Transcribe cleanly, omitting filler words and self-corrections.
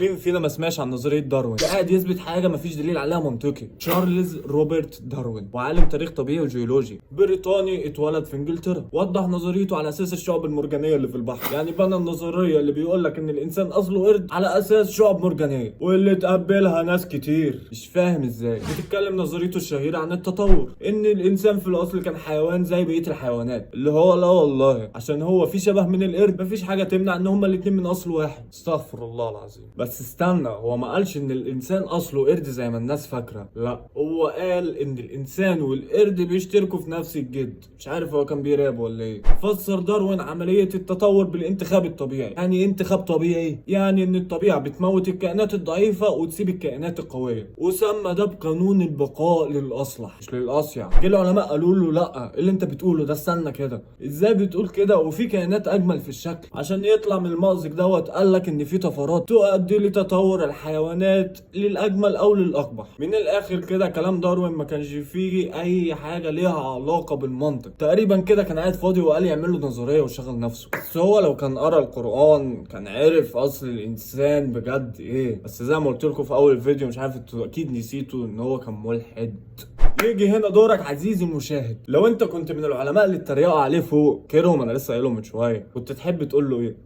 مين فينا ما سمعش عن نظريه داروين؟ قاعد يثبت حاجه ما فيش دليل عليها منطقي. تشارلز روبرت داروين، وعالم تاريخ طبيعي وجيولوجي بريطاني، اتولد في انجلترا. وضح نظريته على اساس الشعب المرجانيه اللي في البحر. يعني بنى النظريه اللي بيقول لك ان الانسان اصله قرد على اساس شعب مرجانيه، واللي تقبلها ناس كتير. مش فاهم ازاي. بتتكلم نظريته الشهيره عن التطور، ان الانسان في الاصل كان حيوان زي بقيه الحيوانات، اللي هو لا والله عشان هو في شبه من القرد مفيش حاجه تمنع ان هما الاتنين من اصل واحد. استغفر الله العظيم. بس استنى، هو ما قالش ان الانسان اصله قرد زي ما الناس فاكره، لا هو قال ان الانسان والقرد بيشتركوا في نفس الجد. مش عارف هو كان بيراب ولا ايه. فسر داروين عمليه التطور بالانتخاب الطبيعي. يعني ايه انتخاب طبيعي؟ يعني ان الطبيعه بتموت الكائنات الضعيفه وتسيب الكائنات القويه، وسمى ده بقانون البقاء للاصلح مش للاصيع. جه العلماء قالوا له لا، اللي انت بتقوله ده استنى كده، ازاي بتقول كده وفي كائنات اجمل في الشكل؟ عشان يطلع من المأزق دوت قال لك ان في طفرات تؤدي لتطور الحيوانات للاجمل او للاقبح. من الاخر كده كلام داروين ما كانش فيه اي حاجه ليها علاقه بالمنطق. تقريبا كده كان قاعد فاضي وقال يعمل له نظريه وشغل نفسه. بس هو لو كان قرا القرآن كان عرف اصل الانسان بجد ايه. بس زي ما قلت لكم في اول الفيديو، مش عارف انتوا اكيد نسيتوا ان هو كان ملحد. يجي هنا دورك عزيزي المشاهد. لو انت كنت من العلماء اللي اتريقوا عليه فوق كيرهم، انا لسه قايلهم من شويه، كنت تحب تقول له ايه؟